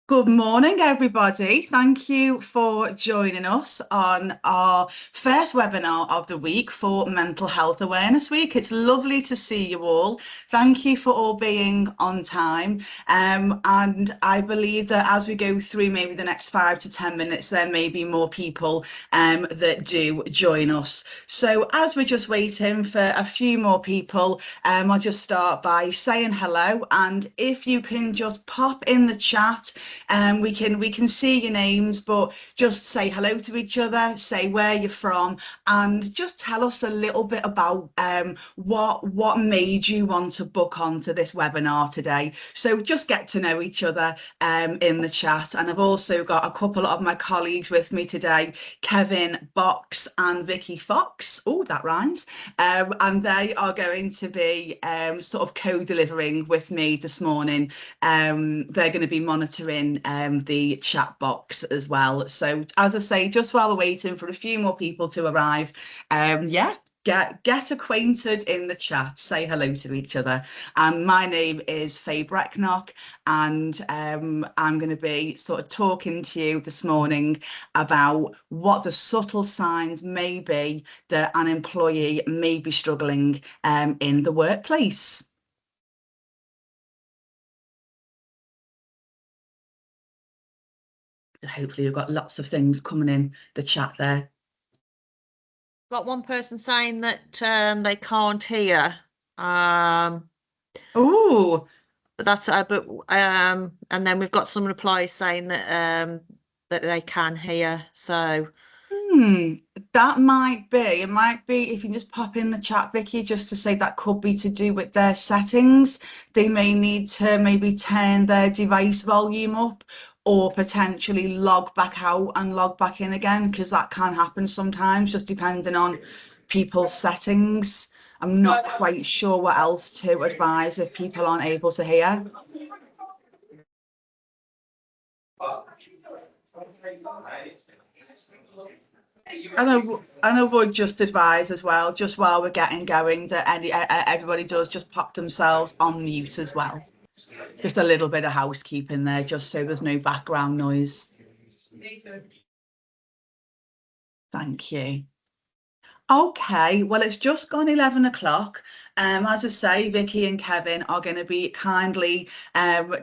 Good morning, everybody. Thank you for joining us on our first webinar of the week for Mental Health Awareness Week. It's lovely to see you all. Thank you for all being on time. And I believe that as we go through maybe the next 5 to 10 minutes, there may be more people that do join us. So as we're just waiting for a few more people, I'll just start by saying hello. And if you can just pop in the chat, we can see your names, but just say hello to each other, say where you're from, and just tell us a little bit about what made you want to book onto this webinar today. So just get to know each other in the chat. And I've also got a couple of my colleagues with me today, Kevin Box and Vicky Fox. Oh, that rhymes. And they are going to be sort of co-delivering with me this morning. They're going to be monitoring the chat box as well. So as I say, just while we're waiting for a few more people to arrive, yeah, get acquainted in the chat, say hello to each other. My name is Faye Brecknock, and I'm going to be sort of talking to you this morning about what the subtle signs may be that an employee may be struggling in the workplace. Hopefully you've got lots of things coming in the chat there. Got one person saying that they can't hear. Oh, that's and then we've got some replies saying that that they can hear. So that might be. It might be if you can just pop in the chat, Vicky, just to say that could be to do with their settings. They may need to maybe turn their device volume up, or potentially log back out and log back in again, because that can happen sometimes, just depending on people's settings. I'm not quite sure what else to advise if people aren't able to hear. And I would just advise as well, just while we're getting going, that everybody does just pop themselves on mute as well. Just a little bit of housekeeping there, just so there's no background noise. Thank you. Okay, well, it's just gone 11 o'clock. As I say, Vicky and Kevin are going to be kindly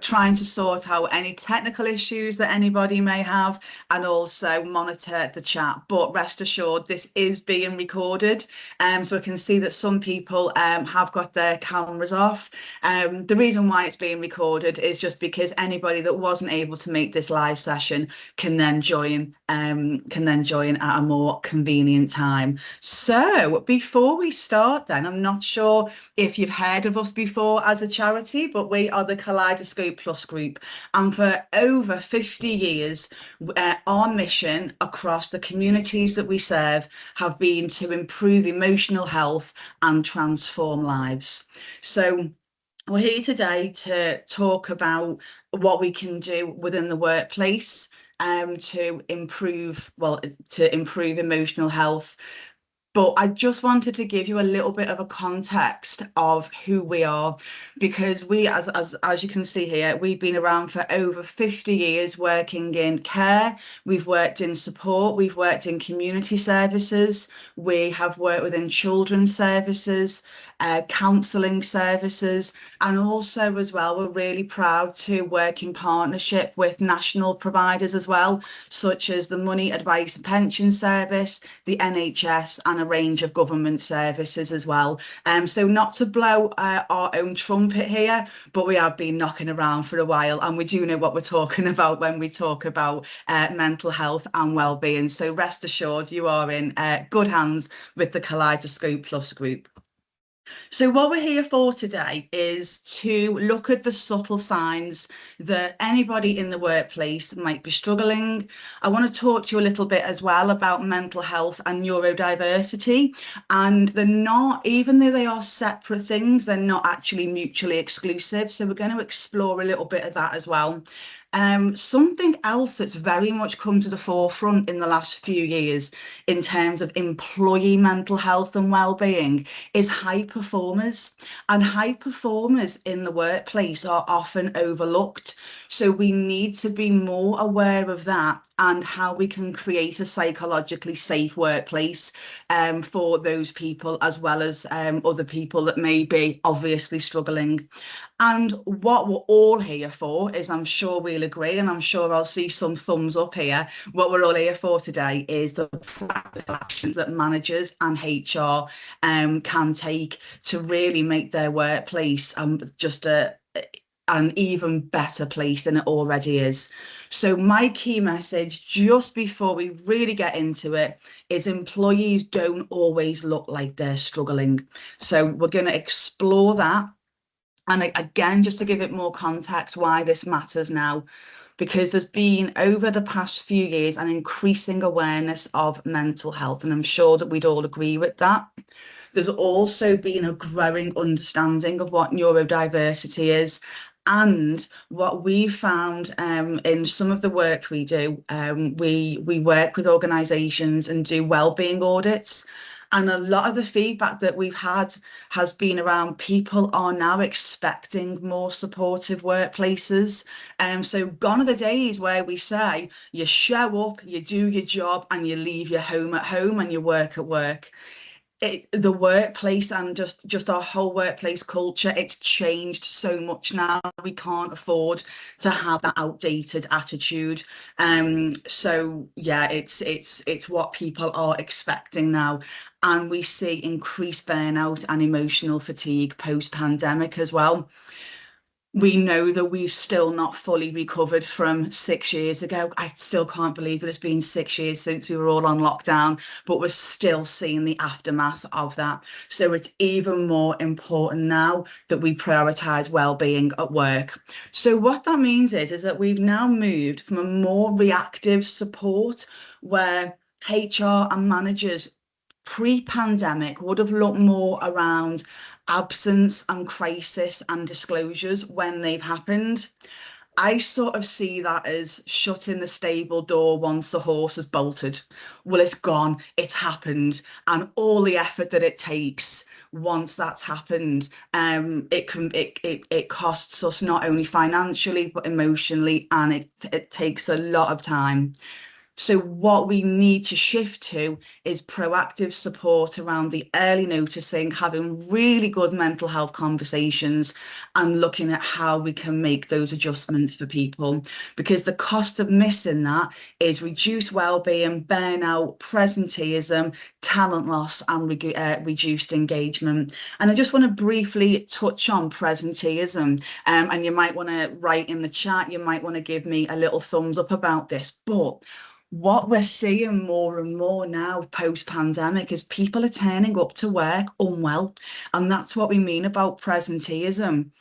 trying to sort out any technical issues that anybody may have, and also monitor the chat. But rest assured, this is being recorded. So I can see that some people have got their cameras off. The reason why it's being recorded is just because anybody that wasn't able to make this live session can then join at a more convenient time. So before we start then, I'm not sure if you've heard of us before as a charity, but we are the Kaleidoscope Plus Group. And for over 50 years, our mission across the communities that we serve have been to improve emotional health and transform lives. So we're here today to talk about what we can do within the workplace to improve emotional health. But I just wanted to give you a little bit of a context of who we are, because we, as you can see here, we've been around for over 50 years working in care. We've worked in support. We've worked in community services. We have worked within children's services, counselling services, and also as well, we're really proud to work in partnership with national providers as well, such as the Money Advice and Pension Service, the NHS, and a range of government services as well. So not to blow our own trumpet here, but we have been knocking around for a while, and we do know what we're talking about when we talk about mental health and well-being. So rest assured, you are in good hands with the Kaleidoscope Plus Group. So what we're here for today is to look at the subtle signs that anybody in the workplace might be struggling. I want to talk to you a little bit as well about mental health and neurodiversity. And they're not, even though they are separate things, they're not actually mutually exclusive. So we're going to explore a little bit of that as well. Something else that's very much come to the forefront in the last few years in terms of employee mental health and well-being is high performers. And high performers in the workplace are often overlooked. So we need to be more aware of that and how we can create a psychologically safe workplace for those people, as well as other people that may be obviously struggling. And what we're all here for is, I'm sure we'll agree, and I'm sure I'll see some thumbs up here, what we're all here for today is the practical actions that managers and HR can take to really make their workplace just an even better place than it already is. So my key message, just before we really get into it, is employees don't always look like they're struggling. So we're going to explore that. And again, just to give it more context, why this matters now, because there's been over the past few years an increasing awareness of mental health, and I'm sure that we'd all agree with that. There's also been a growing understanding of what neurodiversity is. And what we found in some of the work we do, we work with organisations and do wellbeing audits. And a lot of the feedback that we've had has been around people are now expecting more supportive workplaces. So gone are the days where we say you show up, you do your job, and you leave your home at home and you work at work. The workplace and just our whole workplace culture, it's changed so much now. We can't afford to have that outdated attitude. So yeah, it's what people are expecting now. And we see increased burnout and emotional fatigue post-pandemic as well. We know that we've still not fully recovered from 6 years ago. I still can't believe that it's been 6 years since we were all on lockdown, but we're still seeing the aftermath of that. So it's even more important now that we prioritise well-being at work. So what that means is that we've now moved from a more reactive support where HR and managers pre-pandemic would have looked more around absence and crisis and disclosures when they've happened. I sort of see that as shutting the stable door once the horse has bolted. Well, it's gone, it's happened, and all the effort that it takes once that's happened, it costs us not only financially but emotionally, and it takes a lot of time. So what we need to shift to is proactive support around the early noticing, having really good mental health conversations and looking at how we can make those adjustments for people. Because the cost of missing that is reduced wellbeing, burnout, presenteeism, talent loss and reduced engagement. And I just want to briefly touch on presenteeism, and you might want to write in the chat, you might want to give me a little thumbs up about this, but what we're seeing more and more now post-pandemic is people are turning up to work unwell, and that's what we mean about presenteeism.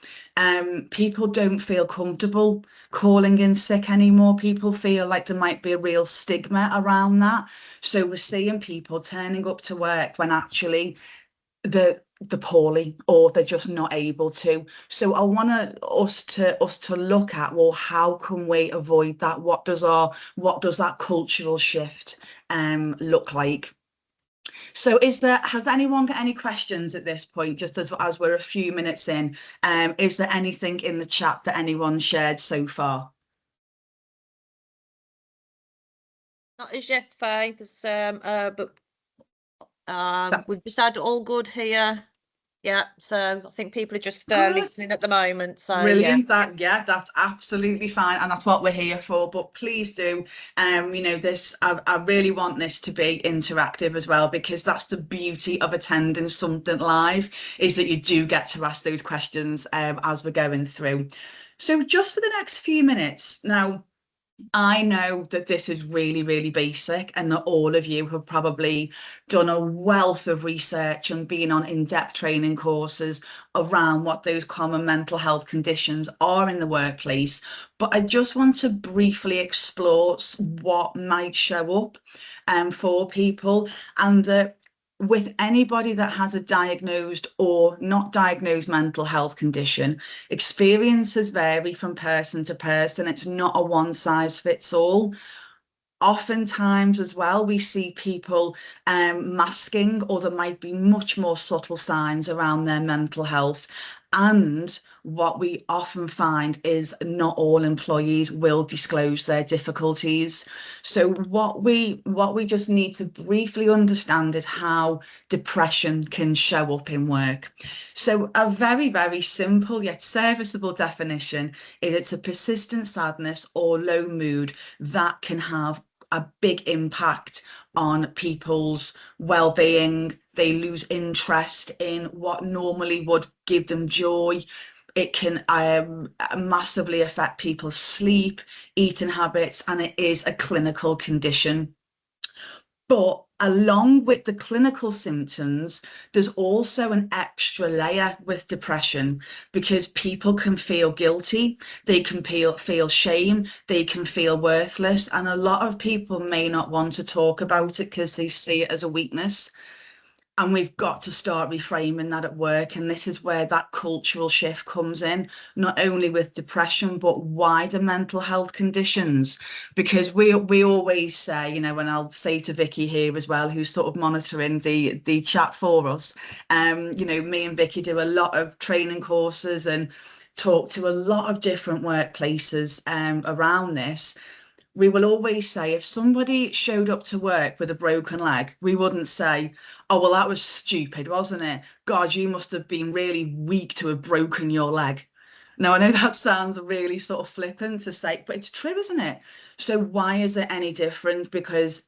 People don't feel comfortable calling in sick anymore. People feel like there might be a real stigma around that. So we're seeing people turning up to work when actually they're poorly or they're just not able to. So I want us to look at, well, how can we avoid that? What does that cultural shift look like? So has anyone got any questions at this point, just as we're a few minutes in? Is there anything in the chat that anyone shared so far? Not as yet, Faye. But we've just had all good here. Yeah, so I think people are just listening at the moment. So brilliant. Yeah. That's absolutely fine, and that's what we're here for. But please do, I really want this to be interactive as well, because that's the beauty of attending something live, is that you do get to ask those questions as we're going through. So just for the next few minutes now, I know that this is really, really basic, and that all of you have probably done a wealth of research and been on in-depth training courses around what those common mental health conditions are in the workplace. But I just want to briefly explore what might show up for people, and that with anybody that has a diagnosed or not diagnosed mental health condition, experiences vary from person to person. It's not a one size fits all. Oftentimes as well, we see people masking, or there might be much more subtle signs around their mental health. And what we often find is not all employees will disclose their difficulties. So what we just need to briefly understand is how depression can show up in work. So a very, very simple yet serviceable definition is it's a persistent sadness or low mood that can have a big impact on people's well-being. They lose interest in what normally would give them joy. It can massively affect people's sleep, eating habits, and it is a clinical condition. But along with the clinical symptoms, there's also an extra layer with depression, because people can feel guilty, they can feel shame, they can feel worthless. And a lot of people may not want to talk about it because they see it as a weakness. And we've got to start reframing that at work. And this is where that cultural shift comes in, not only with depression, but wider mental health conditions. Because we always say, you know, and I'll say to Vicky here as well, who's sort of monitoring the chat for us, you know, me and Vicky do a lot of training courses and talk to a lot of different workplaces around this. We will always say, if somebody showed up to work with a broken leg, we wouldn't say, oh, well, that was stupid, wasn't it? God, you must have been really weak to have broken your leg. Now, I know that sounds really sort of flippant to say, but it's true, isn't it? So why is it any different? Because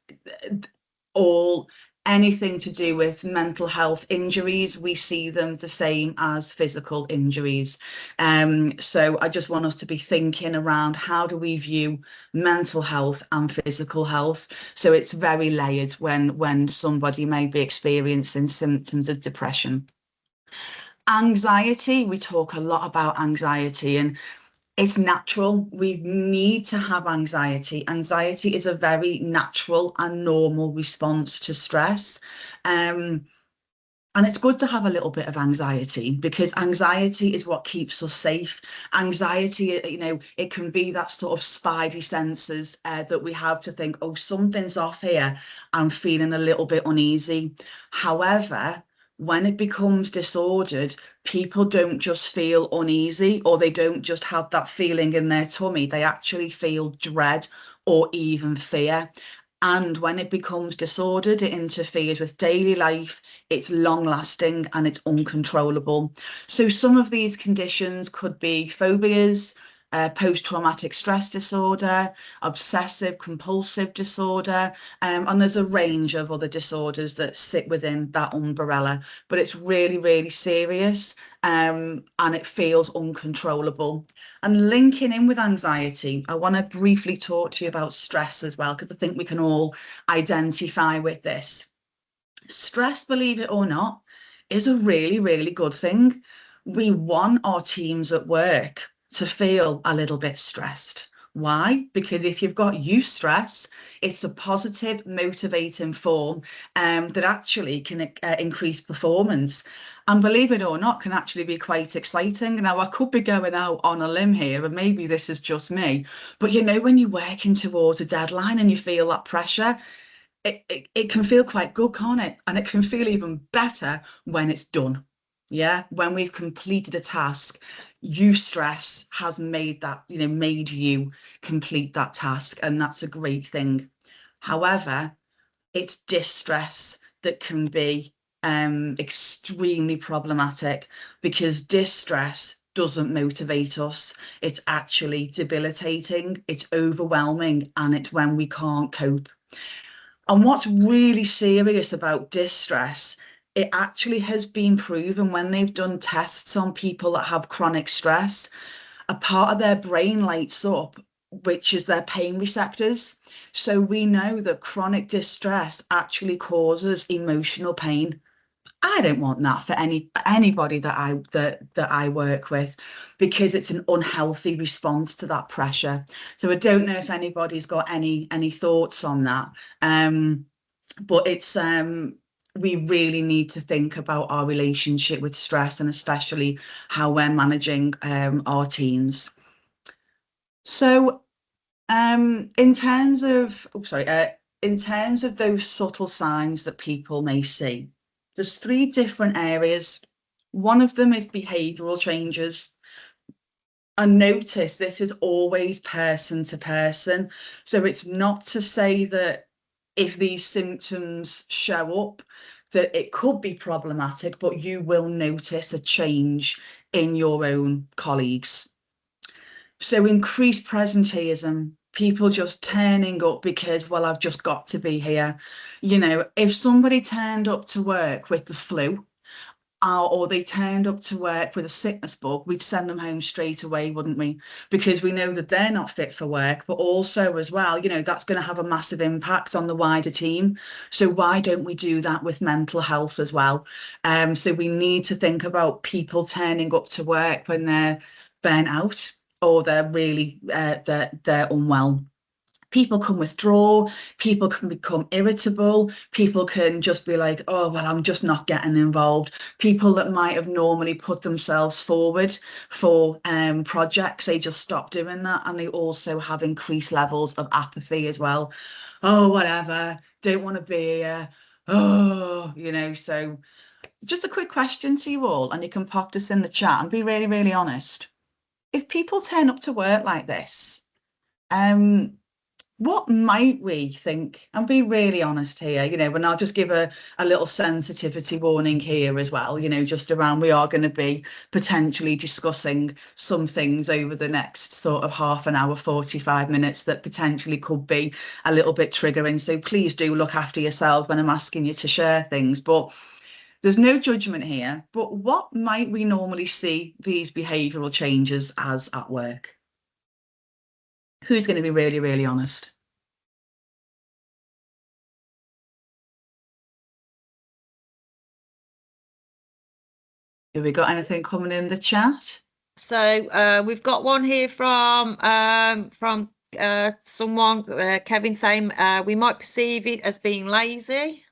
all anything to do with mental health injuries, we see them the same as physical injuries. So I just want us to be thinking around, how do we view mental health and physical health? So it's very layered when somebody may be experiencing symptoms of depression. Anxiety, we talk a lot about anxiety, and it's natural. We need to have anxiety. Anxiety is a very natural and normal response to stress. And it's good to have a little bit of anxiety, because anxiety is what keeps us safe. Anxiety, you know, it can be that sort of spidey senses that we have to think, oh, something's off here. I'm feeling a little bit uneasy. However, when it becomes disordered, people don't just feel uneasy, or they don't just have that feeling in their tummy. They actually feel dread or even fear. And when it becomes disordered, it interferes with daily life, it's long lasting, and it's uncontrollable. So some of these conditions could be phobias, post-traumatic stress disorder, obsessive compulsive disorder, and there's a range of other disorders that sit within that umbrella, but it's really, really serious, and it feels uncontrollable. And linking in with anxiety, I want to briefly talk to you about stress as well, because I think we can all identify with this. Stress, believe it or not, is a really, really good thing. We want our teams at work to feel a little bit stressed. Why? Because if you've got eustress, it's a positive, motivating form that actually can increase performance. And believe it or not, can actually be quite exciting. Now, I could be going out on a limb here, and maybe this is just me, but you know, when you're working towards a deadline and you feel that pressure, it can feel quite good, can't it? And it can feel even better when it's done. Yeah, when we've completed a task, eustress has made that, you know, made you complete that task, and that's a great thing. However, it's distress that can be extremely problematic, because distress doesn't motivate us. It's actually debilitating, it's overwhelming, and it's when we can't cope. And what's really serious about distress, it actually has been proven when they've done tests on people that have chronic stress, a part of their brain lights up, which is their pain receptors. So we know that chronic distress actually causes emotional pain. I don't want that for anybody that I work with, because it's an unhealthy response to that pressure. So I don't know if anybody's got any thoughts on that. But we really need to think about our relationship with stress, and especially how we're managing our teams. So in terms of, in terms of those subtle signs that people may see, there's 3 different areas. One of them is behavioural changes. And notice this is always person to person. So it's not to say that if these symptoms show up, that it could be problematic, but you will notice a change in your own colleagues. So increased presenteeism, people just turning up because, well, I've just got to be here. You know, if somebody turned up to work with the flu, or they turned up to work with a sickness bug, we'd send them home straight away, wouldn't we? Because we know that they're not fit for work, but also as well, you know, that's going to have a massive impact on the wider team. So why don't we do that with mental health as well? So we need to think about people turning up to work when they're burnt out, or they're really they're unwell. People can withdraw, people can become irritable, people can just be like, oh, well, I'm just not getting involved. People that might have normally put themselves forward for projects, they just stop doing that, and they also have increased levels of apathy as well. Oh, whatever, don't want to be here. Oh, you know, so just a quick question to you all, and you can pop this in the chat and be really, really honest. If people turn up to work like this, what might we think, and be really honest here, you know, and I'll just give a little sensitivity warning here as well, you know, just around, we are going to be potentially discussing some things over the next sort of half an hour, 45 minutes that potentially could be a little bit triggering. So please do look after yourself when I'm asking you to share things, but there's no judgment here. But what might we normally see these behavioural changes as at work? Who's going to be really, really honest? Have we got anything coming in the chat? So we've got one here from someone, Kevin, saying we might perceive it as being lazy.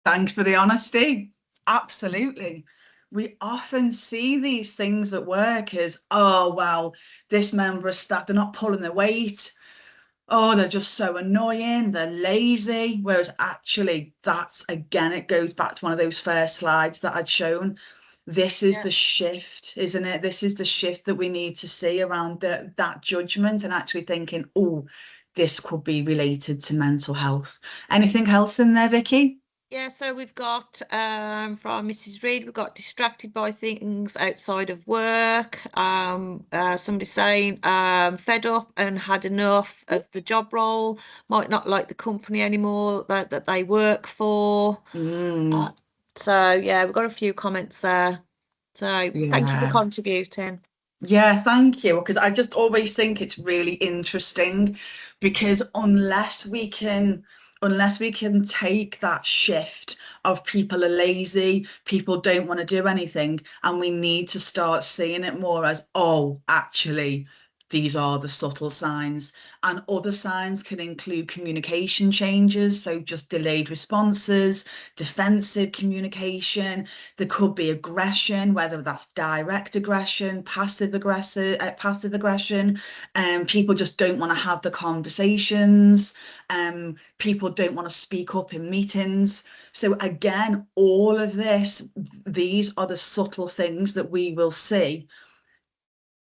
Thanks for the honesty. Absolutely. We often see these things at work as, oh, well, this member of staff, they're not pulling their weight. Oh, they're just so annoying. They're lazy. Whereas actually, that's, again, it goes back to one of those first slides that I'd shown. This is the shift, isn't it? This is the shift that we need to see around that judgment, and actually thinking, oh, this could be related to mental health. Anything else in there, Vicky? Yeah, so we've got from Mrs. Reed, we've got distracted by things outside of work. Somebody saying fed up and had enough of the job role, might not like the company anymore that they work for. So yeah, we've got a few comments there. So thank you for contributing. Yeah, thank you. Because I just always think it's really interesting, because unless we can take that shift of people are lazy, people don't want to do anything, and we need to start seeing it more as, oh, actually, these are the subtle signs. And other signs can include communication changes, so just delayed responses, defensive communication. There could be aggression, whether that's direct aggression, passive aggression. People just don't want to have the conversations. People don't want to speak up in meetings. So again, all of this, these are the subtle things that we will see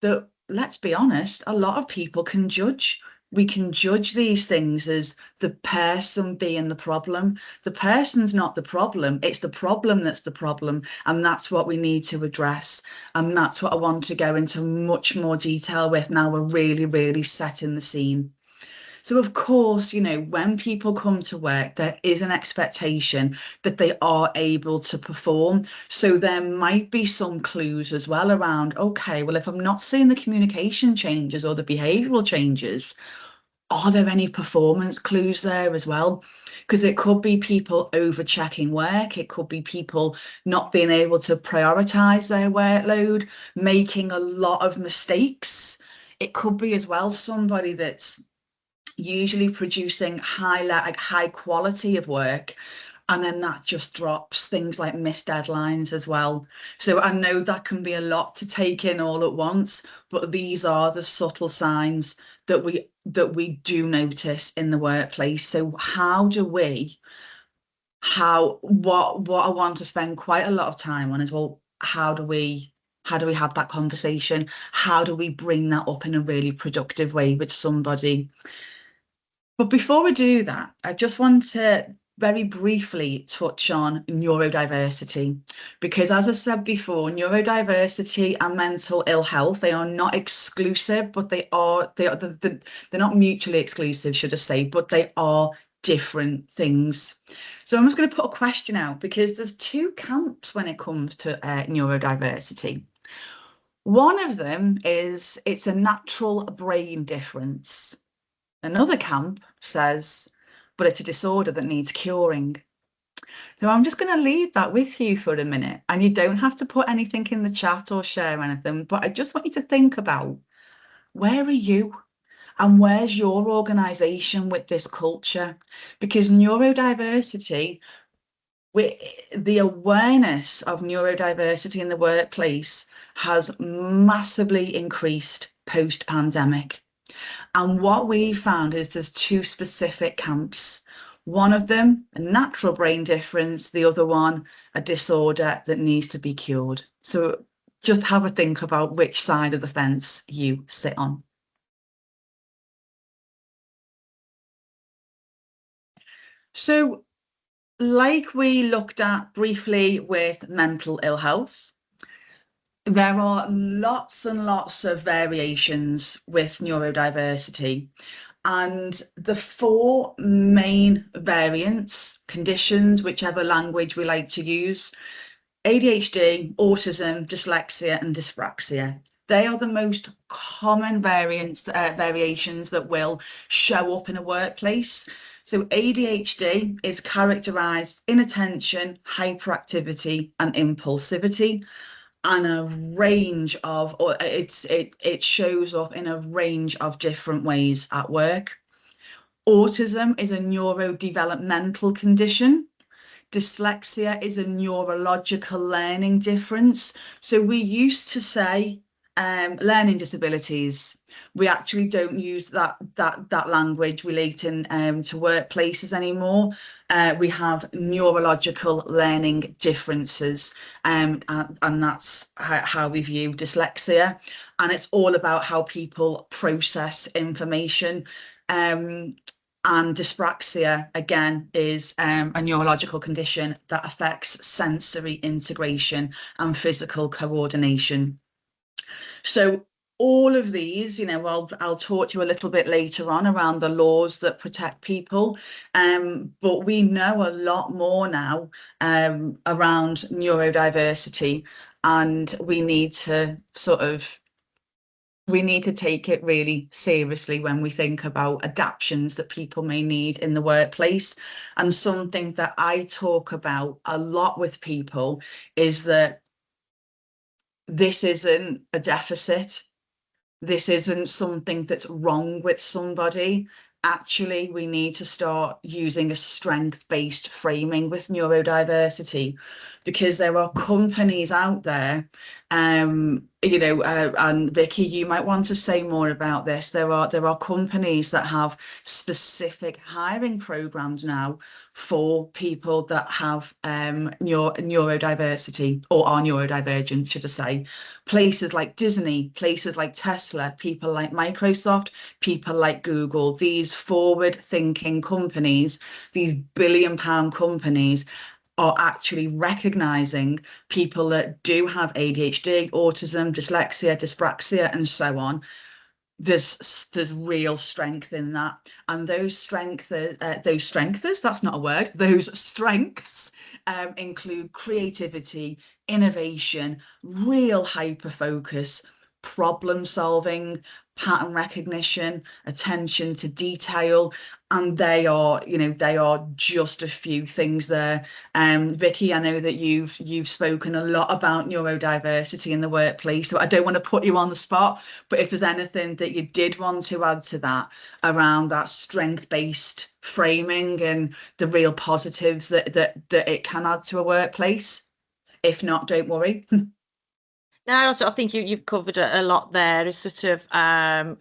that, let's be honest, a lot of people can judge. We can judge these things as the person being the problem. The person's not the problem. It's the problem that's the problem. And that's what we need to address. And that's what I want to go into much more detail with now. We're really, really setting the scene. So of course, you know, when people come to work, there is an expectation that they are able to perform. So there might be some clues as well around, okay, well, if I'm not seeing the communication changes or the behavioural changes, are there any performance clues there as well? Because it could be people over checking work. It could be people not being able to prioritise their workload, making a lot of mistakes. It could be as well somebody that's usually producing high quality of work, And then that just drops things like missed deadlines as well. So I know that can be a lot to take in all at once, but these are the subtle signs that we do notice in the workplace. So what I want to spend quite a lot of time on is, well, how do we have that conversation? How do we bring that up in a really productive way with somebody? But before we do that, I just want to very briefly touch on neurodiversity, because as I said before, neurodiversity and mental ill health, they are not exclusive, but they're not mutually exclusive, should I say, but they are different things. So I'm just going to put a question out, because there's two camps when it comes to neurodiversity. One of them is it's a natural brain difference. Another camp says, but it's a disorder that needs curing. So I'm just going to leave that with you for a minute, and you don't have to put anything in the chat or share anything, but I just want you to think about, where are you and where's your organisation with this culture? Because neurodiversity, the awareness of neurodiversity in the workplace has massively increased post-pandemic. And what we found is there's two specific camps. One of them, a natural brain difference, the other one, a disorder that needs to be cured. So just have a think about which side of the fence you sit on. So, like we looked at briefly with mental ill health, there are lots and lots of variations with neurodiversity. And the four main variants, conditions, whichever language we like to use: ADHD, autism, dyslexia, and dyspraxia. They are the most common variations that will show up in a workplace. So ADHD is characterized inattention, hyperactivity, and impulsivity, and a range of, or it shows up in a range of different ways at work. Autism is a neurodevelopmental condition. Dyslexia is a neurological learning difference. So we used to say learning disabilities. We actually don't use that language relating to workplaces anymore. We have neurological learning differences, and that's how we view dyslexia. And it's all about how people process information. And dyspraxia, again, is a neurological condition that affects sensory integration and physical coordination. So all of these, I'll talk to you a little bit later on around the laws that protect people, but we know a lot more now around neurodiversity, and we need to take it really seriously when we think about adaptations that people may need in the workplace. And something that I talk about a lot with people is that this isn't a deficit. This isn't something that's wrong with somebody. Actually, we need to start using a strength-based framing with neurodiversity, because there are companies out there, and Vicky, you might want to say more about this. There are companies that have specific hiring programs now for people that have neurodiversity, or are neurodivergent, should I say. Places like Disney, places like Tesla, people like Microsoft, people like Google, these forward-thinking companies, these billion-pound companies, are actually recognizing people that do have ADHD, autism, dyslexia, dyspraxia, and so on. There's real strength in that, and those strengths, that's not a word, those strengths include creativity, innovation, real hyper focus, problem solving, pattern recognition, attention to detail, and they are, they are just a few things there. Vicky, I know that you've spoken a lot about neurodiversity in the workplace, so I don't want to put you on the spot, but if there's anything that you did want to add to that around that strength-based framing and the real positives that it can add to a workplace. If not, don't worry. No, I think you've covered a lot there. It's sort of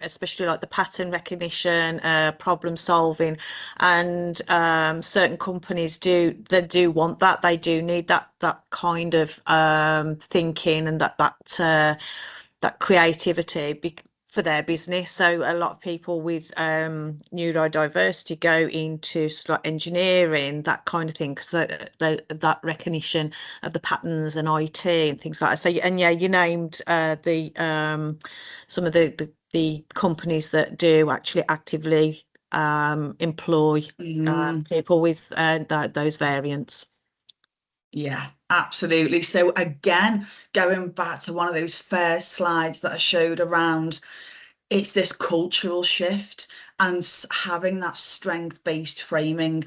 especially like the pattern recognition, problem solving, and certain companies do want that. They do need that kind of thinking and that creativity for their business. So a lot of people with neurodiversity go into sort of like engineering, that kind of thing, because that recognition of the patterns and IT and things like that. So, and yeah, you named the some of the companies that do actually actively employ people with those variants. Yeah, absolutely. So again, going back to one of those first slides that I showed around, it's this cultural shift and having that strength-based framing.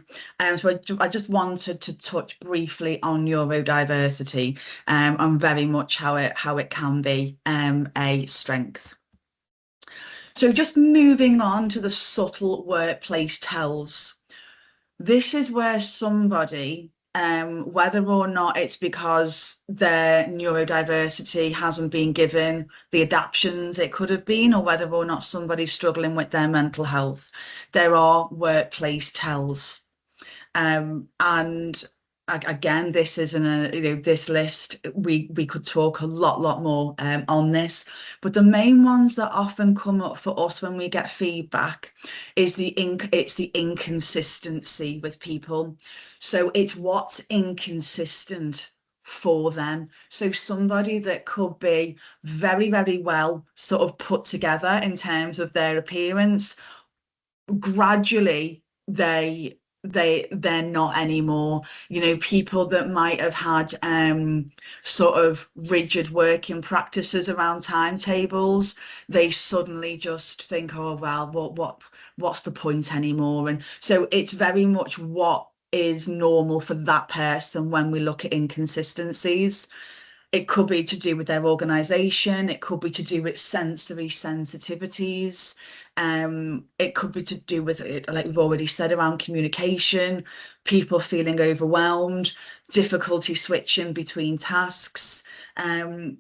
So I just wanted to touch briefly on neurodiversity and very much how it can be a strength. So just moving on to the subtle workplace tells. This is where somebody, whether or not it's because their neurodiversity hasn't been given the adaptions it could have been, or whether or not somebody's struggling with their mental health, there are workplace tells. And again, this isn't this list, we could talk a lot more on this, but the main ones that often come up for us when we get feedback is it's the inconsistency with people. So it's what's inconsistent for them. So somebody that could be very well sort of put together in terms of their appearance, gradually they're not anymore. People that might have had sort of rigid working practices around timetables, they suddenly just think, oh well, what's the point anymore? And so it's very much what is normal for that person when we look at inconsistencies. It could be to do with their organisation. It could be to do with sensory sensitivities. It could be to do with it, like we've already said, around communication, people feeling overwhelmed, difficulty switching between tasks. And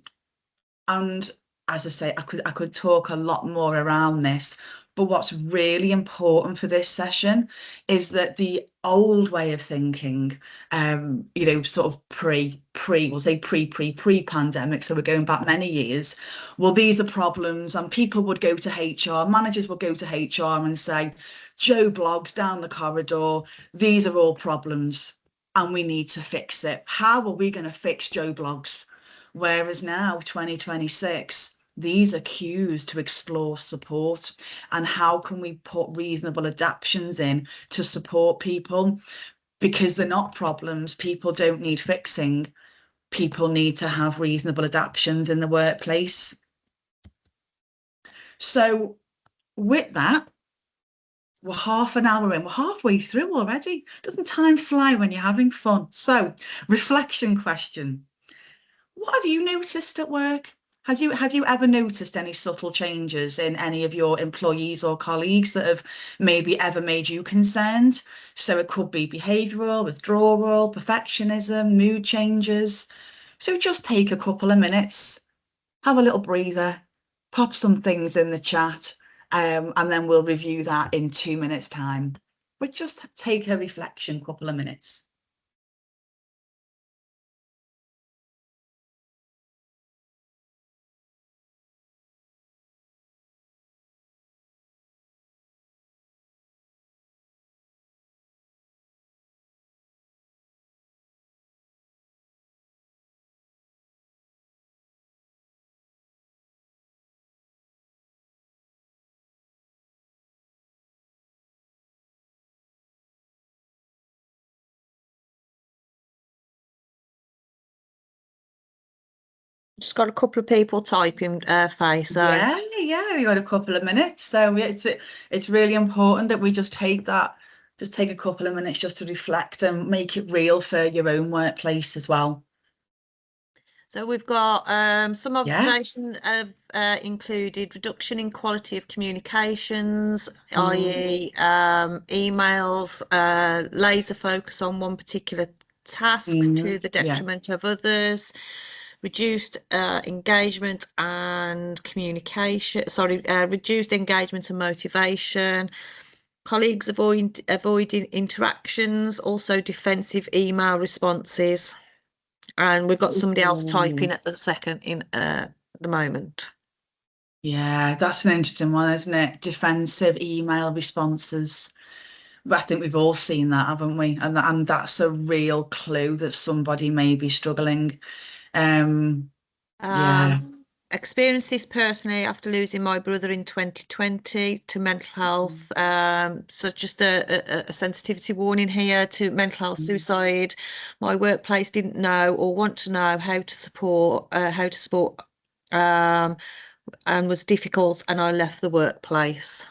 as I say, I could talk a lot more around this. But what's really important for this session is that the old way of thinking, sort of we'll say pre-pandemic, so we're going back many years. Well, these are problems, and people would go to HR, managers would go to HR and say, Joe Bloggs down the corridor, these are all problems, and we need to fix it. How are we going to fix Joe Bloggs? Whereas now, 2026, these are cues to explore support, and how can we put reasonable adaptations in to support people, because they're not problems. People don't need fixing. People need to have reasonable adaptations in the workplace. So with that, we're half an hour in, we're halfway through already. Doesn't time fly when you're having fun? So, reflection question. What have you noticed at work? Have you ever noticed any subtle changes in any of your employees or colleagues that have maybe ever made you concerned? So it could be behavioural, withdrawal, perfectionism, mood changes. So just take a couple of minutes, have a little breather, pop some things in the chat, and then we'll review that in 2 minutes' time. But just take a reflection, couple of minutes. Just got a couple of people typing, Faye, so Yeah, we got a couple of minutes. So it's really important that we just take a couple of minutes just to reflect and make it real for your own workplace as well. So we've got some Yeah. observations have included reduction in quality of communications, Mm, i.e., emails, laser focus on one particular task to the yeah. detriment of others, reduced engagement and communication, sorry, reduced engagement and motivation, colleagues avoiding interactions, also defensive email responses. And we've got somebody else typing Ooh. at the second in the moment. Yeah, that's an interesting one, isn't it? Defensive email responses. But I think we've all seen that, haven't we? And that's a real clue that somebody may be struggling. Um, yeah. Experienced this personally after losing my brother in 2020 to mental health. So just a sensitivity warning here to mental health Mm. suicide. My workplace didn't know or want to know how to support, and was difficult, and I left the workplace.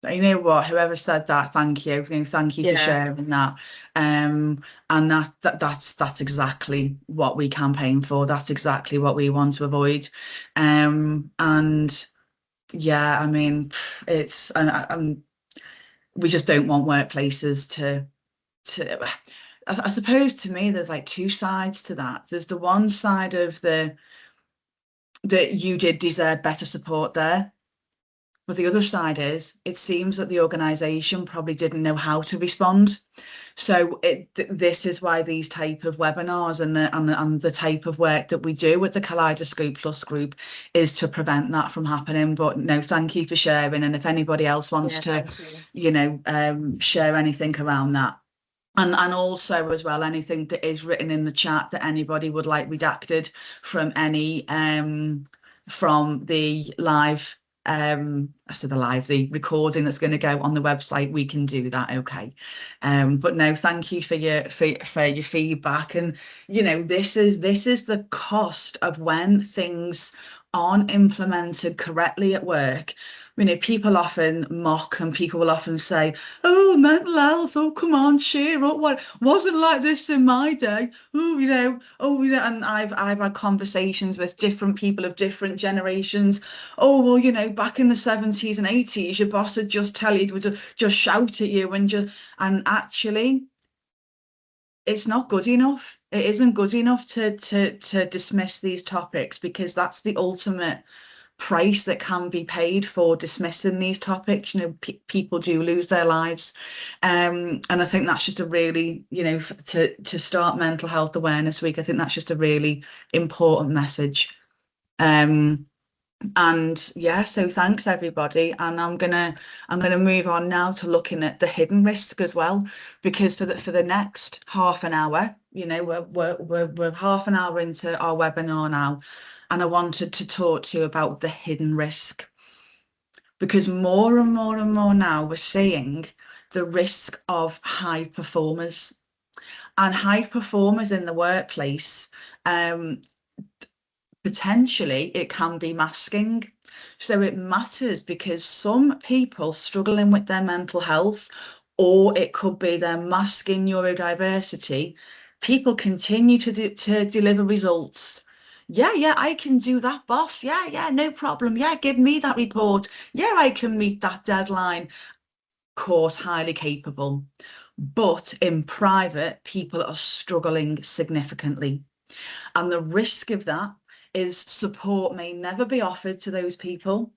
You know what? Whoever said that, thank you. Thank you for Yeah, sharing that. And that's exactly what we campaign for. That's exactly what we want to avoid. And yeah, I mean, it's and we just don't want workplaces to. I suppose to me, there's like two sides to that. There's the one side of the that you did deserve better support there. But the other side is, it seems that the organisation probably didn't know how to respond. So this is why these type of webinars and the type of work that we do with the Kaleidoscope Plus group is to prevent that from happening. But no, thank you for sharing. And if anybody else wants yeah, to, thank you. share anything around that. And also as well, anything that is written in the chat that anybody would like redacted from any from the live I said the recording that's going to go on the website, we can do that, okay. But no, thank you for your feedback. And this is the cost of when things aren't implemented correctly at work. People often mock and people will often say, oh, mental health, oh, come on, cheer up. What wasn't like this in my day. And I've had conversations with different people of different generations. Oh, well, back in the 70s and 80s, your boss would just tell you to just shout at you and actually it's not good enough. It isn't good enough to dismiss these topics, because that's the ultimate price that can be paid for dismissing these topics. People do lose their lives, and I think that's just a really, to start Mental Health Awareness Week, I think that's just a really important message. And yeah, so thanks everybody, and I'm gonna move on now to looking at the hidden risk as well, because for the next half an hour, we're half an hour into our webinar now, and I wanted to talk to you about the hidden risk, because more and more and more now we're seeing the risk of high performers and high performers in the workplace. Potentially it can be masking. So it matters, because some people struggling with their mental health, or it could be they're masking neurodiversity, people continue to deliver results. Yeah, I can do that, boss. Yeah, no problem. Yeah, give me that report. Yeah, I can meet that deadline. Of course, highly capable. But in private, people are struggling significantly. And the risk of that is support may never be offered to those people.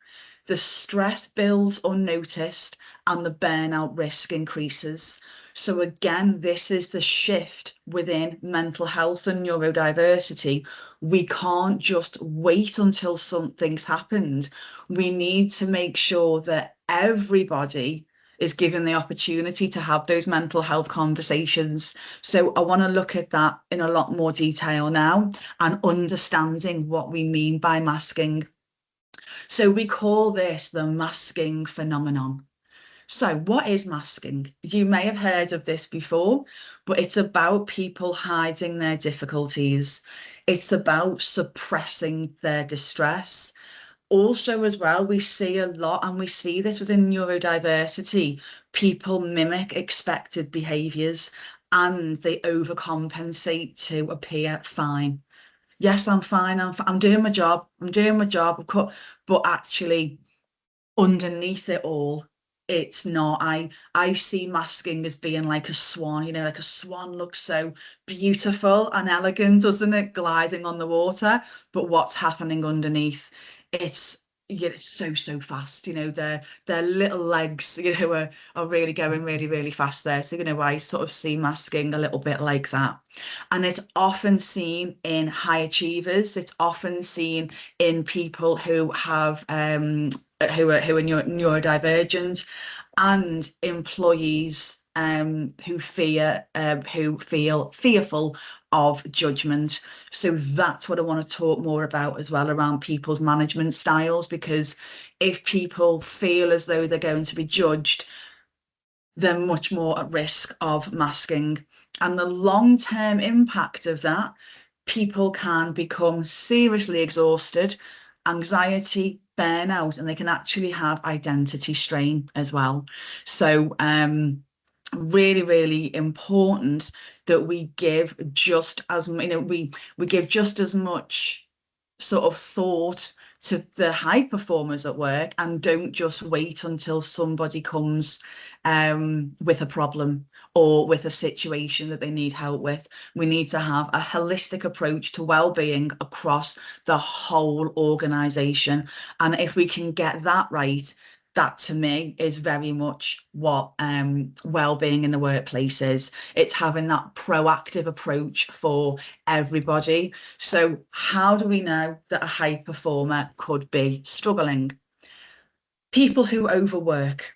The stress builds unnoticed and the burnout risk increases. So again, this is the shift within mental health and neurodiversity. We can't just wait until something's happened. We need to make sure that everybody is given the opportunity to have those mental health conversations. So I want to look at that in a lot more detail now, and understanding what we mean by masking. So we call this the masking phenomenon. So what is masking? You may have heard of this before, but it's about people hiding their difficulties. It's about suppressing their distress. Also, as well, we see a lot, and we see this within neurodiversity, people mimic expected behaviours and they overcompensate to appear fine. Yes, I'm fine. I'm doing my job. I'm doing my job. But actually, underneath it all, it's not. I see masking as being like a swan. You know, like a swan looks so beautiful and elegant, doesn't it, gliding on the water? But what's happening underneath? It's yeah, it's so fast. You know, their little legs, you know, are really going really fast there. So, you know, I sort of see masking a little bit like that. And it's often seen in high achievers. It's often seen in people who have who are neurodivergent, and employees who feel fearful of judgment. So that's what I want to talk more about as well, around people's management styles, because if people feel as though they're going to be judged, they're much more at risk of masking. And the long-term impact of that, people can become seriously exhausted, anxiety, burnout, and they can actually have identity strain as well. So really important that we give just as, you know, we give just as much sort of thought to the high performers at work, and don't just wait until somebody comes with a problem or with a situation that they need help with. We need to have a holistic approach to well-being across the whole organisation. And if we can get that right, that to me is very much what well-being in the workplace is. It's having that proactive approach for everybody. So how do we know that a high performer could be struggling? People who overwork,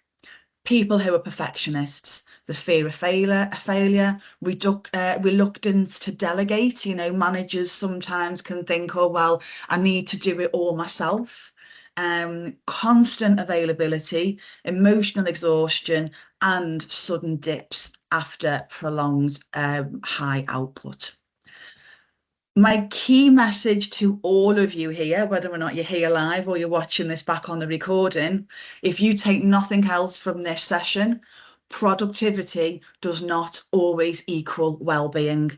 people who are perfectionists, the fear of failure, reluctance to delegate. You know, managers sometimes can think, oh, well, I need to do it all myself. Constant availability, emotional exhaustion, and sudden dips after prolonged high output. My key message to all of you here, whether or not you're here live or you're watching this back on the recording, if you take nothing else from this session, productivity does not always equal well-being.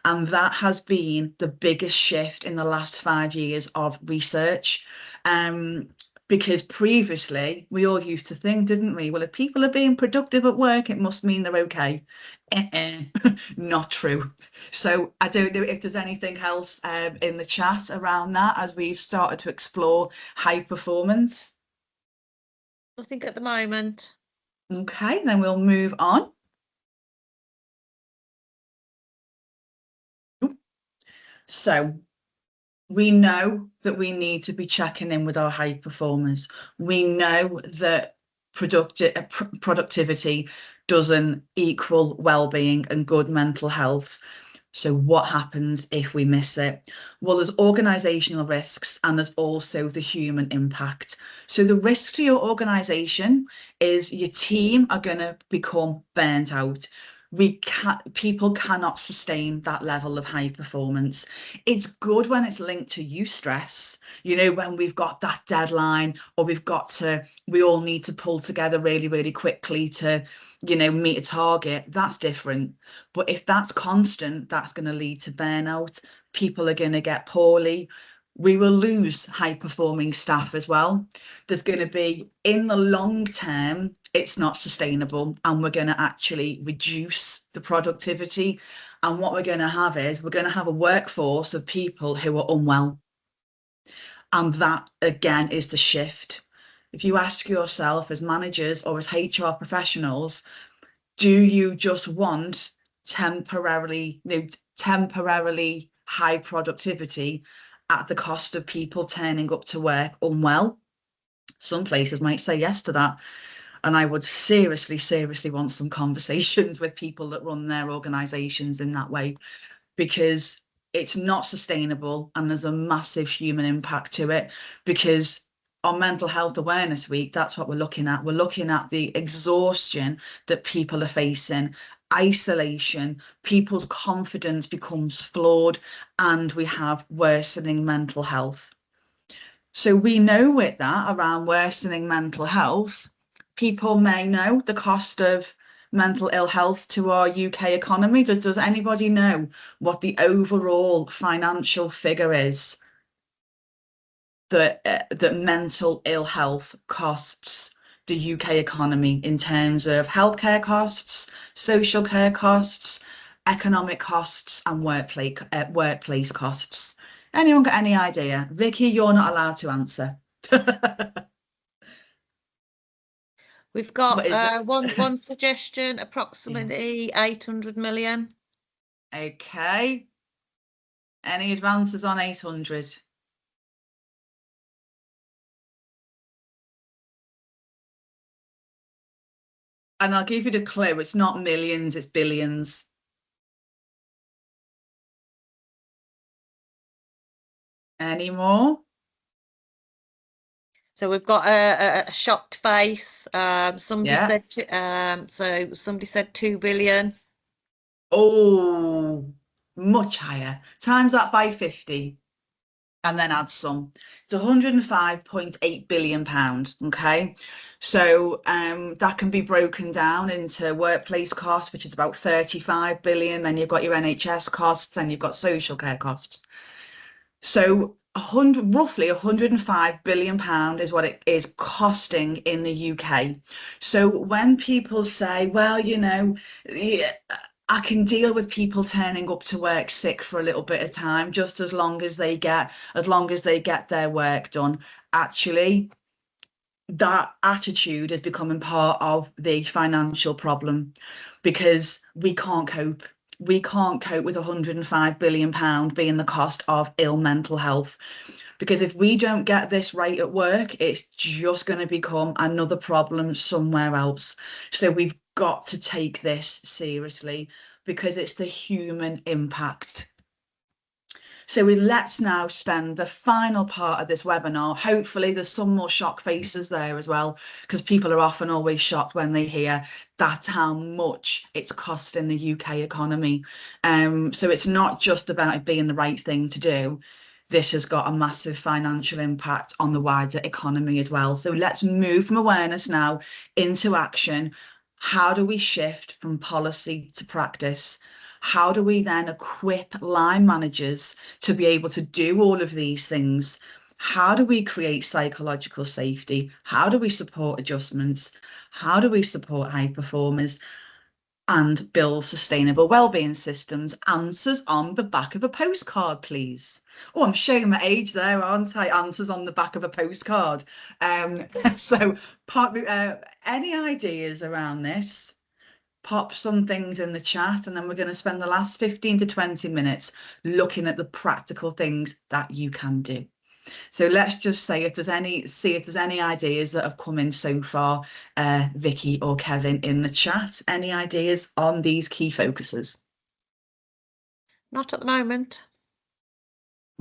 And that has been the biggest shift in the last 5 years of research. Because previously we all used to think, didn't we? Well, if people are being productive at work, it must mean they're okay. Not true. So I don't know if there's anything else in the chat around that as we've started to explore high performance. Nothing at the moment. Okay, then we'll move on. So we know that we need to be checking in with our high performers. We know that productivity doesn't equal well-being and good mental health. So what happens if we miss it? Well, there's organisational risks, and there's also the human impact. So the risk to your organisation is your team are going to become burnt out. People cannot sustain that level of high performance. It's good when it's linked to eustress, you know, when we've got that deadline, or we all need to pull together really quickly to, you know, meet a target. That's different. But if that's constant, that's going to lead to burnout. People are going to get poorly. We will lose high performing staff as well. There's going to be, in the long term, it's not sustainable, and we're going to actually reduce the productivity. And what we're going to have is we're going to have a workforce of people who are unwell. And that, again, is the shift. If you ask yourself as managers or as HR professionals, do you just want temporarily high productivity at the cost of people turning up to work unwell? Some places might say yes to that. And I would seriously want some conversations with people that run their organisations in that way, because it's not sustainable, and there's a massive human impact to it. Because on Mental Health Awareness Week, that's what we're looking at. We're looking at the exhaustion that people are facing, isolation, people's confidence becomes flawed, and we have worsening mental health. So we know with that around worsening mental health, people may know the cost of mental ill health to our UK economy. Does anybody know what the overall financial figure is that mental ill health costs the UK economy in terms of healthcare costs, social care costs, economic costs, and workplace costs? Anyone got any idea? Vicky, you're not allowed to answer. We've What got is it? one suggestion, Yeah. approximately 800 million. Okay. Any advances on 800? And I'll give you the clue, it's not millions, it's billions. Any more? So we've got a shocked face. Somebody Yeah. said so somebody said 2 billion. Oh, much higher. Times that by 50 and then add some. It's 105.8 billion pounds. Okay. So that can be broken down into workplace costs, which is about 35 billion. Then you've got your NHS costs, then you've got social care costs. So roughly 105 billion pound is what it is costing in the UK. So when people say, well, you know, yeah, I can deal with people turning up to work sick for a little bit of time, just as long as they get their work done. Actually, that attitude is becoming part of the financial problem because we can't cope. We can't cope with 105 billion pound being the cost of ill mental health. Because if we don't get this right at work, it's just going to become another problem somewhere else. So we've got to take this seriously because it's the human impact. So let's now spend the final part of this webinar. Hopefully there's some more shock faces there as well, because people are often always shocked when they hear that's how much it's costing the UK economy. So it's not just about it being the right thing to do. This has got a massive financial impact on the wider economy as well. So let's move from awareness now into action. How do we shift from policy to practice? How do we then equip line managers to be able to do all of these things? How do we create psychological safety? How do we support adjustments? How do we support high performers and build sustainable wellbeing systems? Answers on the back of a postcard, please. Oh, I'm showing my age there, aren't I? Answers on the back of a postcard. So any ideas around this? Pop some things in the chat, and then we're going to spend the last 15 to 20 minutes looking at the practical things that you can do. So let's just say if there's any ideas that have come in so far, Vicky or Kevin in the chat, any ideas on these key focuses? Not at the moment.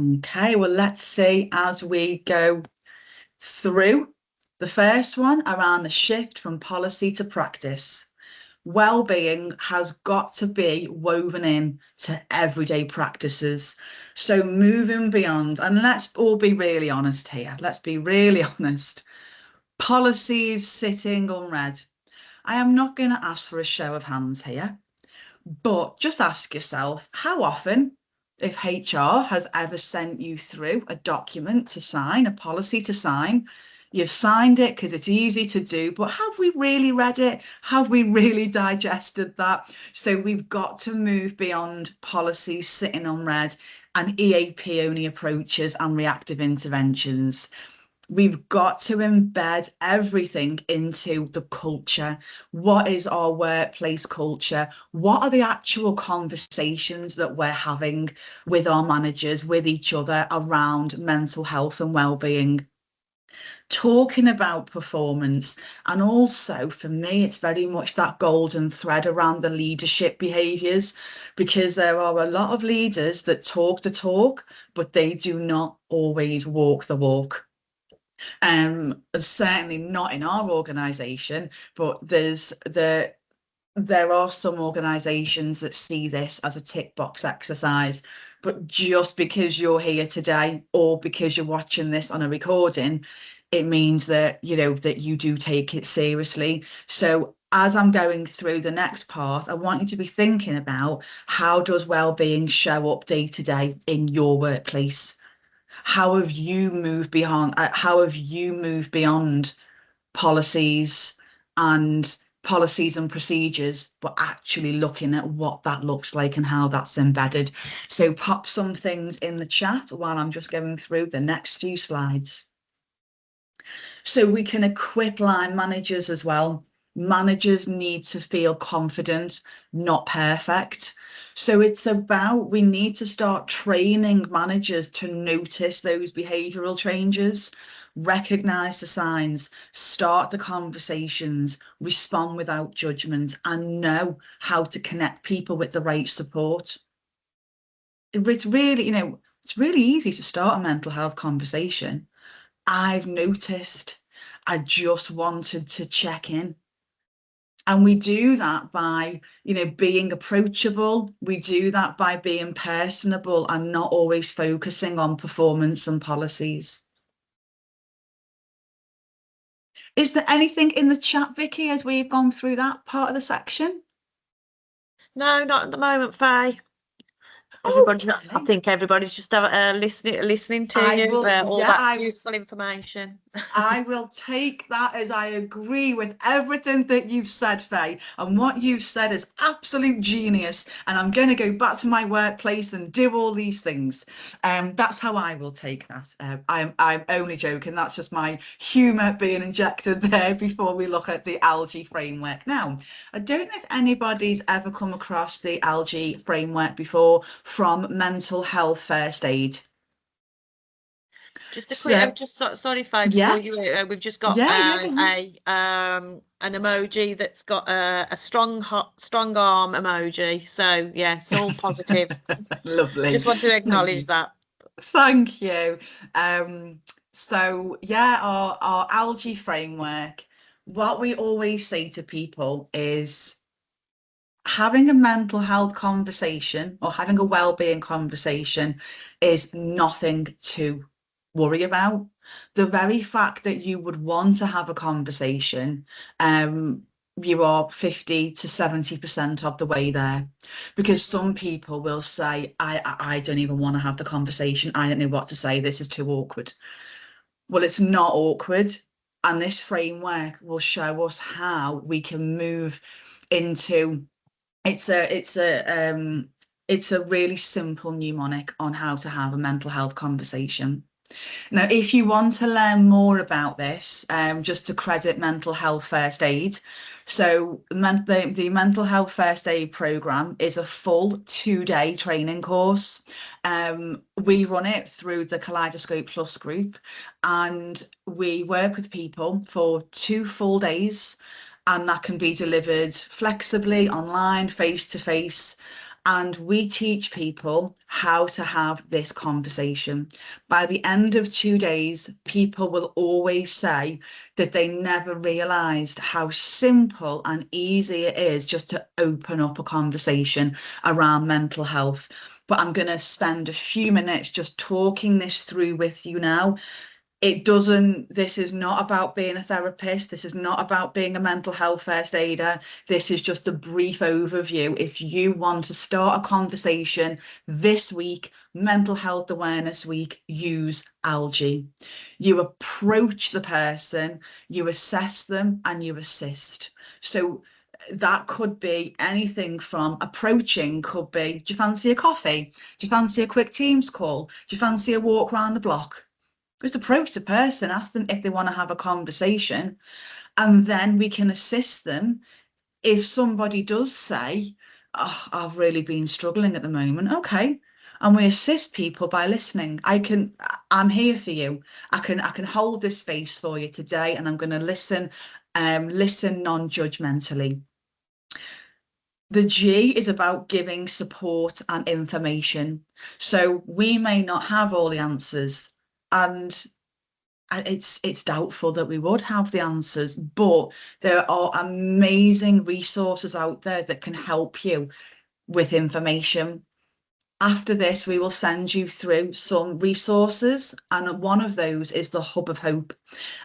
Okay, well, let's see as we go through. The first one around the shift from policy to practice. Wellbeing has got to be woven in to everyday practices. So moving beyond, and let's all be really honest here. Let's be really honest. Policies sitting unread. I am not going to ask for a show of hands here, but just ask yourself how often, if HR has ever sent you through a document to sign, a policy to sign, you've signed it because it's easy to do, but have we really read it? Have we really digested that? So we've got to move beyond policies sitting unread and EAP only approaches and reactive interventions. We've got to embed everything into the culture. What is our workplace culture? What are the actual conversations that we're having with our managers, with each other around mental health and well-being? Talking about performance, and also for me it's very much that golden thread around the leadership behaviours, because there are a lot of leaders that talk the talk but they do not always walk the walk. Certainly not in our organisation, but there are some organisations that see this as a tick box exercise. But just because you're here today or because you're watching this on a recording, it means that, you know, that you do take it seriously. So as I'm going through the next part, I want you to be thinking about, how does well-being show up day to day in your workplace? How have you moved beyond, policies and procedures, but actually looking at what that looks like and how that's embedded? So pop some things in the chat while I'm just going through the next few slides. So we can equip line managers as well. Managers need to feel confident, not perfect. So it's about, we need to start training managers to notice those behavioural changes, recognise the signs, start the conversations, respond without judgment, and know how to connect people with the right support. It's really, you know, it's really easy to start a mental health conversation. I've noticed, I just wanted to check in. And we do that by, you know, being approachable. We do that by being personable and not always focusing on performance and policies. Is there anything in the chat, Vicky, as we've gone through that part of the section? No, not at the moment, Faye. Everybody, I think everybody's just listening to you, all that useful information. I will take that as I agree with everything that you've said, Faye. And what you've said is absolute genius. And I'm going to go back to my workplace and do all these things. That's how I will take that. I'm only joking. That's just my humour being injected there before we look at the ALGE framework. Now, I don't know if anybody's ever come across the ALGE framework before from mental health first aid. Just a quick, sorry, Faye, before you, we've just got an emoji that's got a strong arm emoji. So yeah, it's all positive. Lovely. Just want to acknowledge that. Thank you. So yeah, our ALGE framework, what we always say to people is, having a mental health conversation or having a well-being conversation is nothing to worry about. The very fact that you would want to have a conversation, you are 50 to 70% of the way there, because some people will say, I don't even want to have the conversation. I don't know what to say. This is too awkward. Well, it's not awkward. And this framework will show us how we can move into, it's a really simple mnemonic on how to have a mental health conversation. Now, if you want to learn more about this, just to credit Mental Health First Aid. So the Mental Health First Aid programme is a full 2-day training course. We run it through the Kaleidoscope Plus group, and we work with people for 2 full days, and that can be delivered flexibly online, face to face. And we teach people how to have this conversation. By the end of 2 days, people will always say that they never realised how simple and easy it is just to open up a conversation around mental health. But I'm going to spend a few minutes just talking this through with you now. This is not about being a therapist. This is not about being a mental health first aider. This is just a brief overview. If you want to start a conversation this week, Mental Health Awareness Week, use ALGE. You approach the person, you assess them, and you assist. So that could be anything from approaching, could be, do you fancy a coffee? Do you fancy a quick Teams call? Do you fancy a walk around the block? Just approach the person, ask them if they want to have a conversation, and then we can assist them. If somebody does say, oh, I've really been struggling at the moment, okay. And we assist people by listening. I'm here for you. I can hold this space for you today, and I'm going to listen non-judgmentally. The G is about giving support and information. So we may not have all the answers, and it's doubtful that we would have the answers, but there are amazing resources out there that can help you with information. After this, we will send you through some resources, and one of those is the Hub of Hope.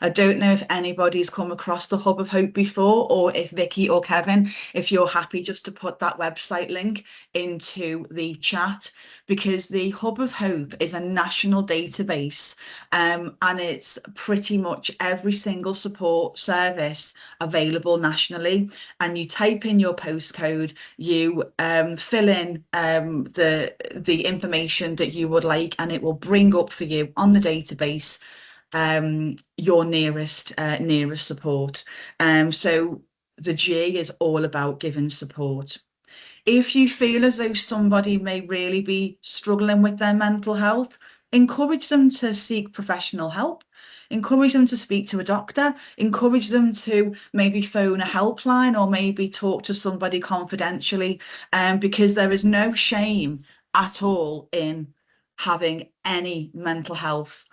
I don't know if anybody's come across the Hub of Hope before, or if Vicky or Kevin, if you're happy just to put that website link into the chat, because the Hub of Hope is a national database, and it's pretty much every single support service available nationally. And you type in your postcode, you fill in the information that you would like, and it will bring up for you on the database your nearest support. So the G is all about giving support. If you feel as though somebody may really be struggling with their mental health, encourage them to seek professional help. Encourage them to speak to a doctor. Encourage them to maybe phone a helpline or maybe talk to somebody confidentially, because there is no shame at all in having any mental health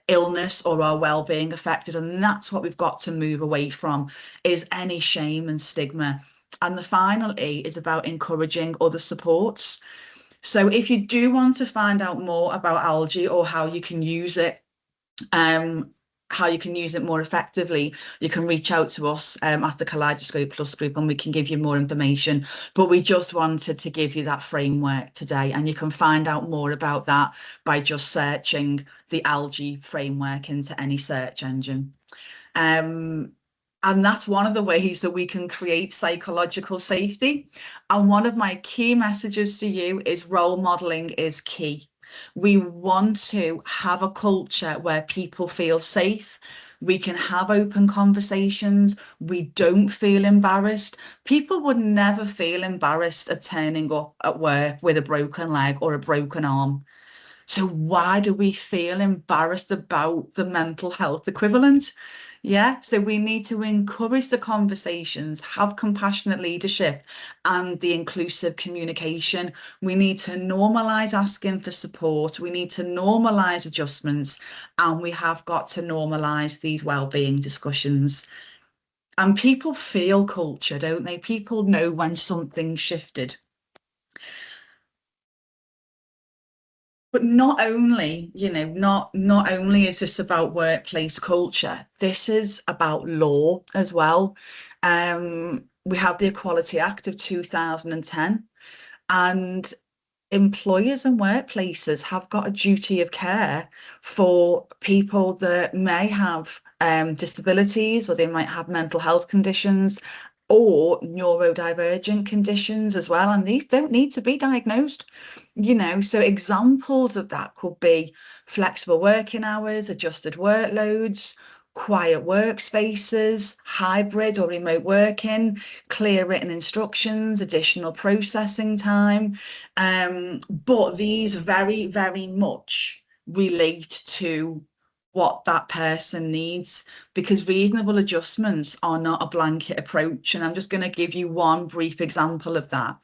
illness or our well-being affected. And that's what we've got to move away from, is any shame and stigma. And the final E is about encouraging other supports. So if you do want to find out more about algae or how you can use it, more effectively, you can reach out to us at the Kaleidoscope Plus group, and we can give you more information. But we just wanted to give you that framework today, and you can find out more about that by just searching the algae framework into any search engine. And that's one of the ways that we can create psychological safety. And one of my key messages to you is role modeling is key. We want to have a culture where people feel safe. We can have open conversations. We don't feel embarrassed. People would never feel embarrassed at turning up at work with a broken leg or a broken arm. So why do we feel embarrassed about the mental health equivalent? Yeah, so we need to encourage the conversations, have compassionate leadership and the inclusive communication. We need to normalise asking for support. We need to normalise adjustments, and we have got to normalise these wellbeing discussions. And people feel culture, don't they? People know when something's shifted. But not only, not only is this about workplace culture, this is about law as well. We have the Equality Act of 2010, and employers and workplaces have got a duty of care for people that may have disabilities, or they might have mental health conditions or neurodivergent conditions as well. And these don't need to be diagnosed. So examples of that could be flexible working hours, adjusted workloads, quiet workspaces, hybrid or remote working, clear written instructions, additional processing time. But these very, very much relate to what that person needs, because reasonable adjustments are not a blanket approach. And I'm just going to give you one brief example of that.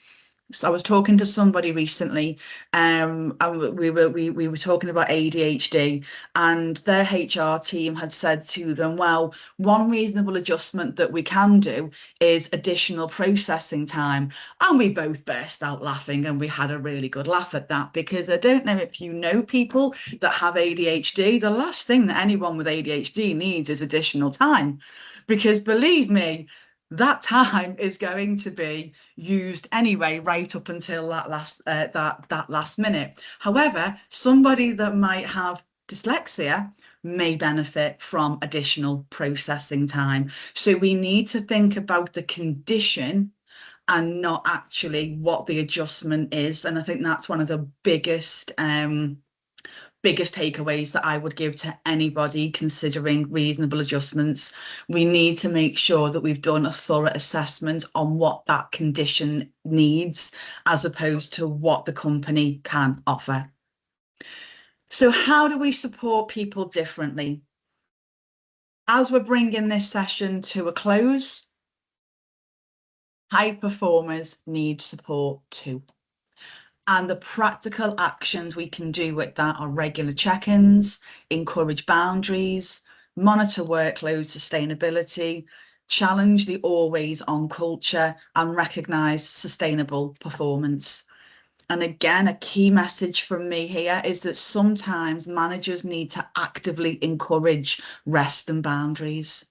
So I was talking to somebody recently, and we were talking about ADHD, and their HR team had said to them, well, one reasonable adjustment that we can do is additional processing time. And we both burst out laughing, and we had a really good laugh at that, because I don't know if you know people that have ADHD, the last thing that anyone with ADHD needs is additional time, because believe me, that time is going to be used anyway, right up until that last minute. However, somebody that might have dyslexia may benefit from additional processing time. So we need to think about the condition and not actually what the adjustment is. And I think that's one of the biggest takeaways that I would give to anybody considering reasonable adjustments. We need to make sure that we've done a thorough assessment on what that condition needs, as opposed to what the company can offer. So how do we support people differently? As we're bringing this session to a close, high performers need support too. And the practical actions we can do with that are regular check-ins, encourage boundaries, monitor workload sustainability, challenge the always on culture, and recognise sustainable performance. And again, a key message from me here is that sometimes managers need to actively encourage rest and boundaries.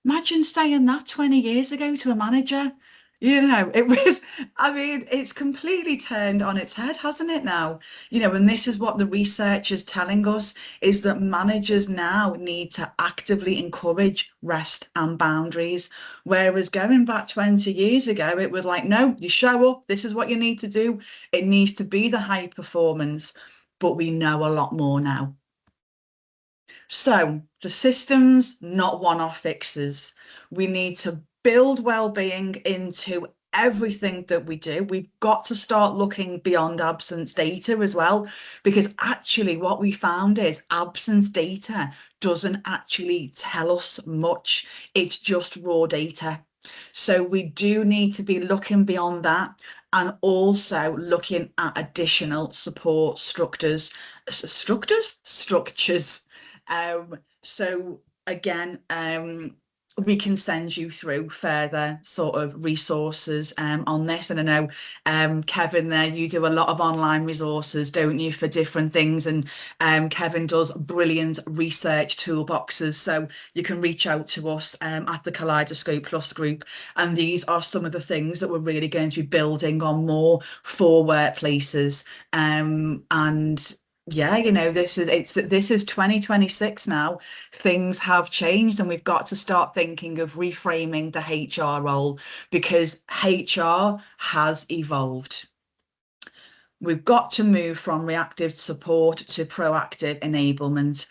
Imagine saying that 20 years ago to a manager. You know, it was, I mean, it's completely turned on its head, hasn't it now? You know, and this is what the research is telling us, is that managers now need to actively encourage rest and boundaries. Whereas going back 20 years ago, it was like, no, you show up, this is what you need to do. It needs to be the high performance, but we know a lot more now. So the systems, not one-off fixes. We need to build well-being into everything that we do. We've got to start looking beyond absence data as well, because actually what we found is absence data doesn't actually tell us much. It's just raw data. So we do need to be looking beyond that, and also looking at additional support structures. So again, we can send you through further sort of resources on this. And I know, Kevin, there, you do a lot of online resources, don't you, for different things. And Kevin does brilliant research toolboxes. So you can reach out to us at the Kaleidoscope Plus group. And these are some of the things that we're really going to be building on more for workplaces. And yeah, you know, this is 2026 now. Things have changed, and we've got to start thinking of reframing the HR role, because HR has evolved. We've got to move from reactive support to proactive enablement.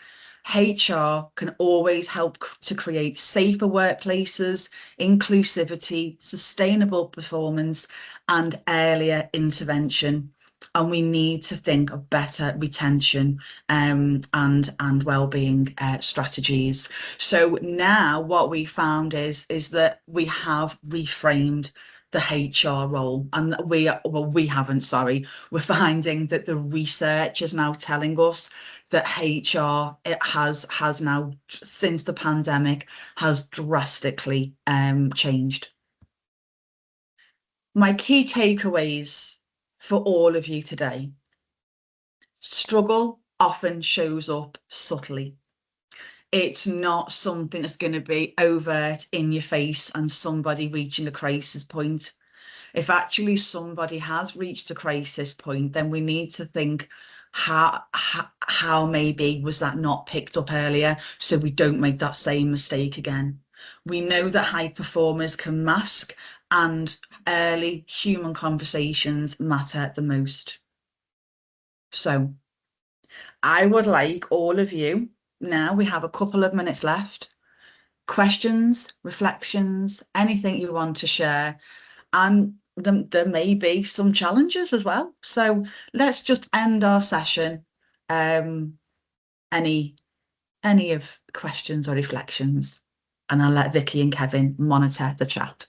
HR can always help to create safer workplaces, inclusivity, sustainable performance, and earlier intervention. And we need to think of better retention and wellbeing strategies. So now what we found is that we have reframed the HR role, and we haven't, sorry, we're finding that the research is now telling us that HR, it has now, since the pandemic, has drastically changed. My key takeaways for all of you today: struggle often shows up subtly. It's not something that's going to be overt in your face and somebody reaching a crisis point. If actually somebody has reached a crisis point, then we need to think, how maybe was that not picked up earlier, so we don't make that same mistake again. We know that high performers can mask, and early human conversations matter the most. So I would like all of you, now we have a couple of minutes left, questions, reflections, anything you want to share. And there may be some challenges as well. So let's just end our session. Any of questions or reflections, and I'll let Vicky and Kevin monitor the chat.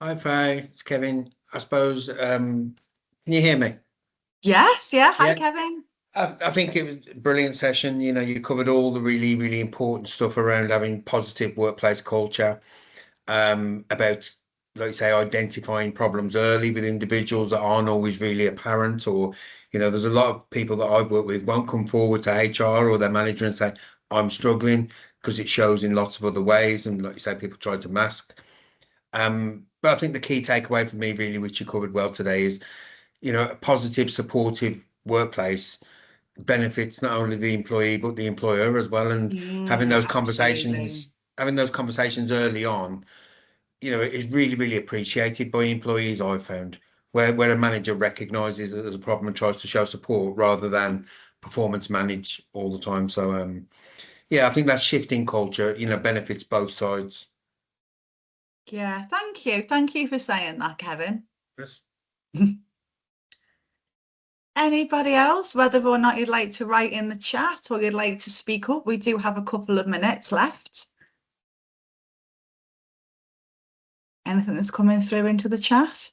Hi, Faye. It's Kevin. I suppose, can you hear me? Yes, yeah. Hi, Yeah. Kevin. I think it was a brilliant session. You know, you covered all the really, really important stuff around having positive workplace culture, about, like you say, identifying problems early with individuals that aren't always really apparent, or, you know, there's a lot of people that I've worked with won't come forward to HR or their manager and say, I'm struggling, because it shows in lots of other ways. And like you say, people try to mask. But I think the key takeaway for me, really, which you covered well today, is, you know, a positive, supportive workplace benefits not only the employee but the employer as well. And having those Absolutely. conversations early on, you know, is really, really appreciated by employees, I've found, where a manager recognises that there's a problem and tries to show support rather than performance manage all the time. So yeah, I think that shifting culture, you know, benefits both sides. Yeah, thank you. Thank you for saying that, Kevin. Yes. Anybody else, whether or not you'd like to write in the chat or you'd like to speak up, we do have a couple of minutes left. Anything that's coming through into the chat?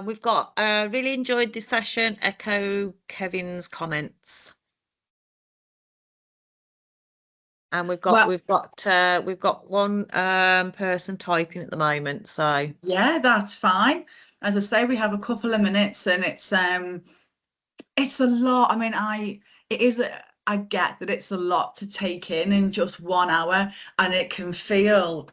We've got really enjoyed this session. Echo Kevin's comments. And we've got one person typing at the moment. So yeah, that's fine. As I say, we have a couple of minutes, and it's a lot. I mean, I get that it's a lot to take in just 1 hour, and it can feel,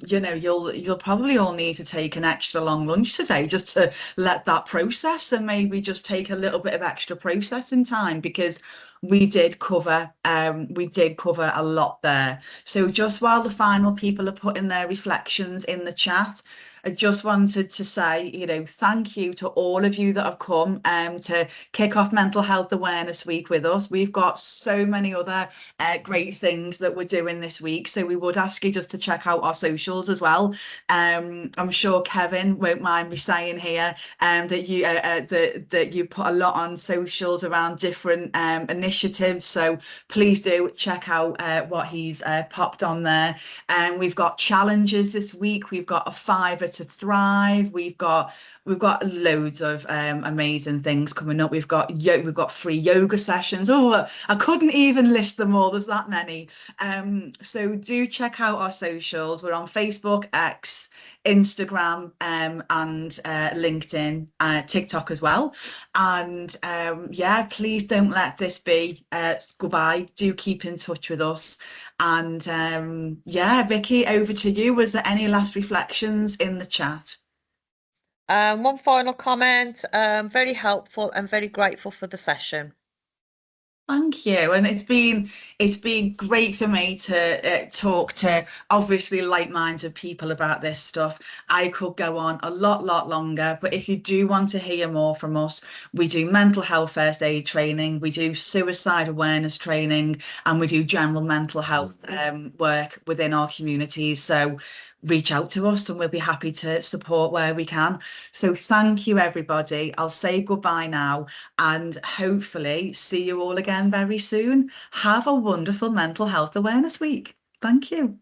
you'll probably all need to take an extra long lunch today just to let that process, and maybe just take a little bit of extra processing time, because we did cover a lot there. So just while the final people are putting their reflections in the chat, I just wanted to say, thank you to all of you that have come to kick off Mental Health Awareness Week with us. We've got so many other great things that we're doing this week, so we would ask you just to check out our socials as well. I'm sure Kevin won't mind me saying here that you put a lot on socials around different initiatives, so please do check out what he's popped on there. And we've got challenges this week. We've got a 5 to Thrive. We've got loads of amazing things coming up. We've got free yoga sessions. Oh, I couldn't even list them all. There's that many. So do check out our socials. We're on Facebook, X, Instagram, and LinkedIn, TikTok as well. And yeah, please don't let this be goodbye. Do keep in touch with us. And yeah, Vicky, over to you. Was there any last reflections in the chat? one final comment. Very helpful and very grateful for the session. Thank you. And it's been great for me to talk to obviously like-minded people about this stuff. I could go on a lot longer, but if you do want to hear more from us, we do mental health first aid training, we do suicide awareness training, and we do general mental health work within our communities. So reach out to us and we'll be happy to support where we can. So thank you, everybody. I'll say goodbye now, and hopefully see you all again very soon. Have a wonderful Mental Health Awareness Week. Thank you.